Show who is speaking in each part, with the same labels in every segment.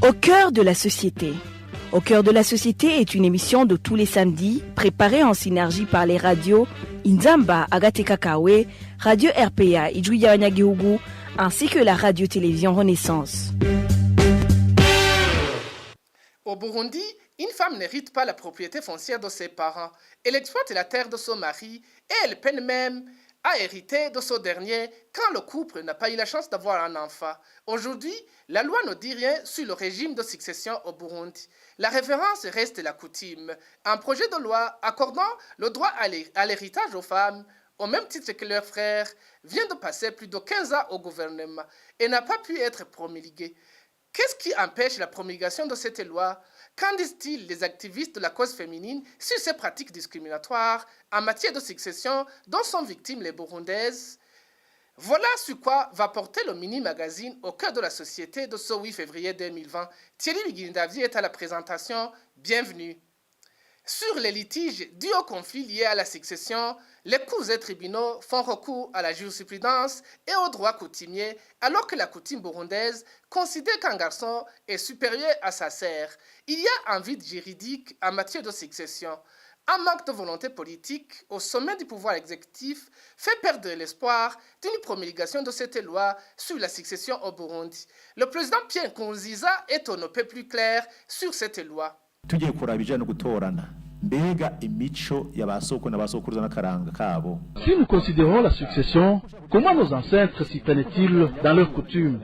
Speaker 1: Au cœur de la société. Au cœur de la société est une émission de tous les samedis, préparée en synergie par les radios Inzamba, Agateka Kawe, Radio RPA, Ijouya Wanyagihugu, ainsi que la radio-télévision Renaissance.
Speaker 2: Au Burundi, une femme n'hérite pas la propriété foncière de ses parents. Elle exploite la terre de son mari et elle peine même à hériter de ce dernier quand le couple n'a pas eu la chance d'avoir un enfant. Aujourd'hui, la loi ne dit rien sur le régime de succession au Burundi. La référence reste la coutume. Un projet de loi accordant le droit à l'héritage aux femmes, au même titre que leurs frères, vient de passer plus de 15 ans au gouvernement et n'a pas pu être promulgué. Qu'est-ce qui empêche la promulgation de cette loi? Qu'en disent-ils les activistes de la cause féminine sur ces pratiques discriminatoires en matière de succession dont sont victimes les Burundaises? Voilà sur quoi va porter le mini-magazine au cœur de la société de ce 8 février 2020. Thierry Biguindavi est à la présentation. Bienvenue. Sur les litiges dus au conflit lié à la succession, les cours et tribunaux font recours à la jurisprudence et au droit coutumier, alors que la coutume burundaise considère qu'un garçon est supérieur à sa sœur. Il y a un vide juridique en matière de succession. Un manque de volonté politique au sommet du pouvoir exécutif fait perdre l'espoir d'une promulgation de cette loi sur la succession au Burundi. Le président Pierre Nkurunziza est on ne peut plus clair sur cette loi.
Speaker 3: Tugiye kuraba ibijanye gutorana mbega imico y'abasoko n'abasokuruza n'akaranga kabo.
Speaker 4: Si nous considérons la succession, comment nos ancêtres s'y prenaient-ils dans leurs coutumes?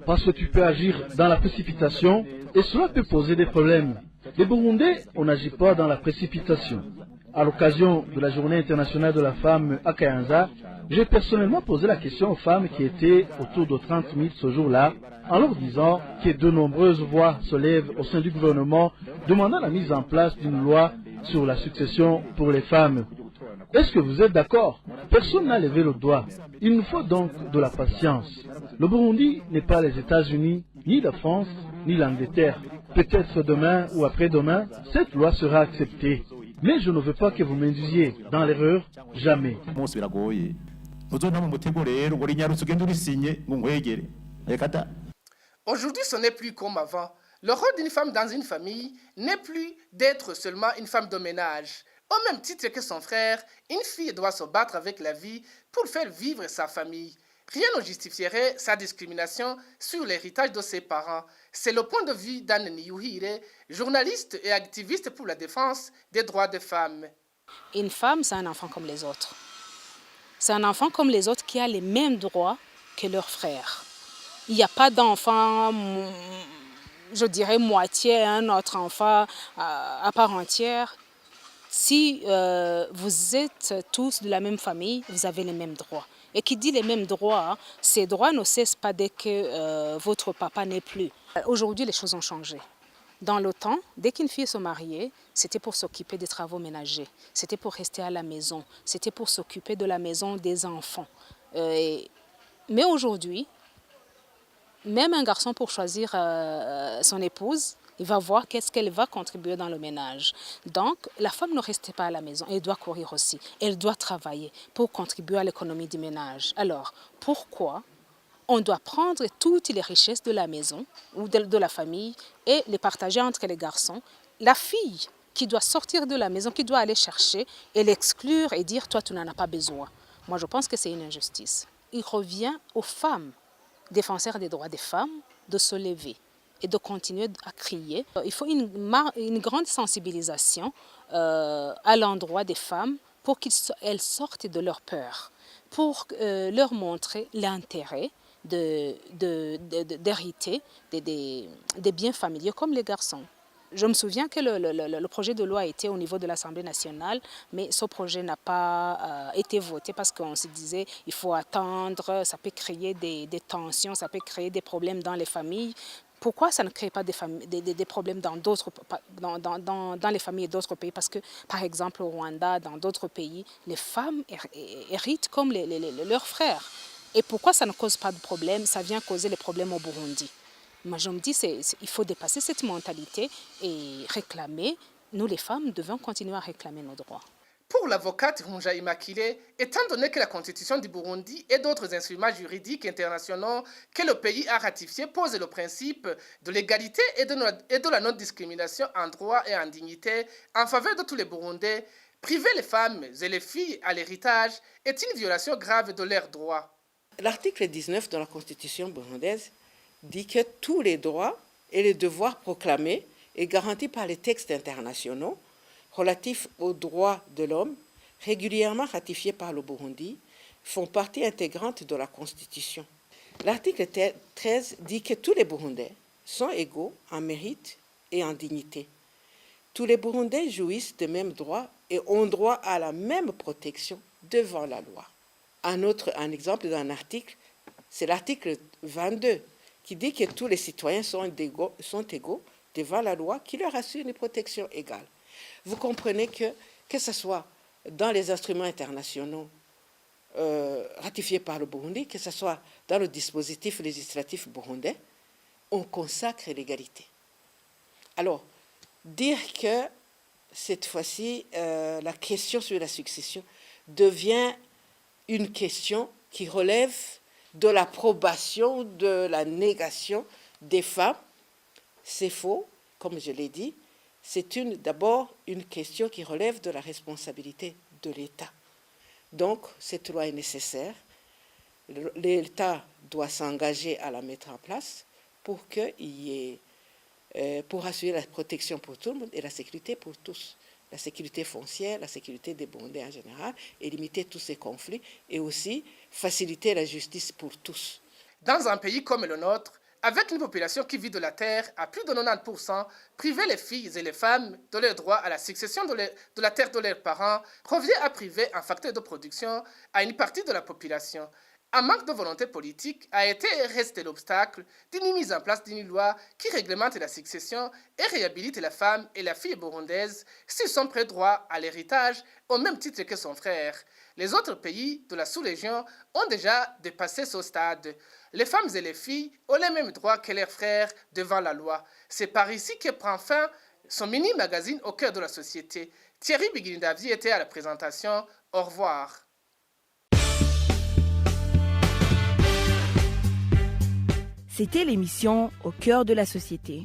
Speaker 4: Parce que tu peux agir dans la précipitation et cela peut poser des problèmes. Les Burundais, on n'agit pas dans la précipitation. À l'occasion de la Journée internationale de la femme à Kayanza, j'ai personnellement posé la question aux femmes qui étaient autour de 30 000 ce jour-là, en leur disant que de nombreuses voix se lèvent au sein du gouvernement demandant la mise en place d'une loi sur la succession pour les femmes. Est-ce que vous êtes d'accord? Personne n'a levé le doigt. Il nous faut donc de la patience. Le Burundi n'est pas les États-Unis, ni la France, ni l'Angleterre. Peut-être demain ou après-demain, cette loi sera acceptée. Mais je ne veux pas que vous m'induisiez dans l'erreur, jamais.
Speaker 2: Aujourd'hui, ce n'est plus comme avant. Le rôle d'une femme dans une famille n'est plus d'être seulement une femme de ménage. Au même titre que son frère, une fille doit se battre avec la vie pour faire vivre sa famille. Rien ne justifierait sa discrimination sur l'héritage de ses parents. C'est le point de vue d'Anne Niyuhire, journaliste et activiste pour la défense des droits des femmes.
Speaker 5: Une femme, c'est un enfant comme les autres. C'est un enfant comme les autres qui a les mêmes droits que leurs frères. Il n'y a pas d'enfant, je dirais moitié, un autre enfant à part entière. Si vous êtes tous de la même famille, vous avez les mêmes droits. Et qui dit les mêmes droits, ces droits ne cessent pas dès que votre papa n'est plus. Aujourd'hui, les choses ont changé. Dans le temps, dès qu'une fille se mariait, c'était pour s'occuper des travaux ménagers, c'était pour rester à la maison, c'était pour s'occuper de la maison des enfants. Mais aujourd'hui, même un garçon pour choisir son épouse, il va voir qu'est-ce qu'elle va contribuer dans le ménage. Donc, la femme ne reste pas à la maison, elle doit courir aussi. Elle doit travailler pour contribuer à l'économie du ménage. Alors, pourquoi on doit prendre toutes les richesses de la maison ou de la famille et les partager entre les garçons? La fille qui doit sortir de la maison, qui doit aller chercher et l'exclure et dire « toi, tu n'en as pas besoin ». Moi, je pense que c'est une injustice. Il revient aux femmes, défenseurs des droits des femmes, de se lever et de continuer à crier. Il faut une grande sensibilisation à l'endroit des femmes pour qu'elles sortent de leur peur, pour leur montrer l'intérêt d'hériter des biens familiaux comme les garçons. Je me souviens que le projet de loi était au niveau de l'Assemblée nationale, mais ce projet n'a pas été voté parce qu'on se disait qu'il faut attendre, ça peut créer des tensions, ça peut créer des problèmes dans les familles. Pourquoi ça ne crée pas des problèmes dans les familles d'autres pays? Parce que, par exemple, au Rwanda, dans d'autres pays, les femmes héritent comme leurs frères. Et pourquoi ça ne cause pas de problème? Ça vient causer les problèmes au Burundi. Moi, je me dis il faut dépasser cette mentalité et réclamer. Nous, les femmes, devons continuer à réclamer nos droits.
Speaker 2: Pour l'avocate Runja Immaculée, étant donné que la Constitution du Burundi et d'autres instruments juridiques internationaux que le pays a ratifiés posent le principe de l'égalité et de la non-discrimination en droit et en dignité en faveur de tous les Burundais, priver les femmes et les filles à l'héritage est une violation grave de leurs droits.
Speaker 6: L'article 19 de la Constitution burundaise dit que tous les droits et les devoirs proclamés et garantis par les textes internationaux relatifs aux droits de l'homme, régulièrement ratifiés par le Burundi, font partie intégrante de la Constitution. L'article 13 dit que tous les Burundais sont égaux en mérite et en dignité. Tous les Burundais jouissent des mêmes droits et ont droit à la même protection devant la loi. Un exemple d'un article, c'est l'article 22, qui dit que tous les citoyens sont égaux devant la loi qui leur assure une protection égale. Vous comprenez que ce soit dans les instruments internationaux ratifiés par le Burundi, que ce soit dans le dispositif législatif burundais, on consacre l'égalité. Alors, dire que cette fois-ci, la question sur la succession devient une question qui relève de l'approbation, de la négation des femmes, c'est faux, comme je l'ai dit. C'est d'abord une question qui relève de la responsabilité de l'État. Donc, cette loi est nécessaire. L'État doit s'engager à la mettre en place pour assurer la protection pour tout le monde et la sécurité pour tous. La sécurité foncière, la sécurité des Burundais en général, et limiter tous ces conflits, et aussi faciliter la justice pour tous.
Speaker 2: Dans un pays comme le nôtre, avec une population qui vit de la terre à plus de 90%, priver les filles et les femmes de leur droit à la succession de la terre de leurs parents revient à priver un facteur de production à une partie de la population. Un manque de volonté politique a été et resté l'obstacle d'une mise en place d'une loi qui réglemente la succession et réhabilite la femme et la fille burundaise sur son droit à l'héritage au même titre que son frère. Les autres pays de la sous-région ont déjà dépassé ce stade. Les femmes et les filles ont les mêmes droits que leurs frères devant la loi. C'est par ici que prend fin son mini-magazine au cœur de la société. Thierry Biguindavdi était à la présentation. Au revoir.
Speaker 1: C'était l'émission Au cœur de la société.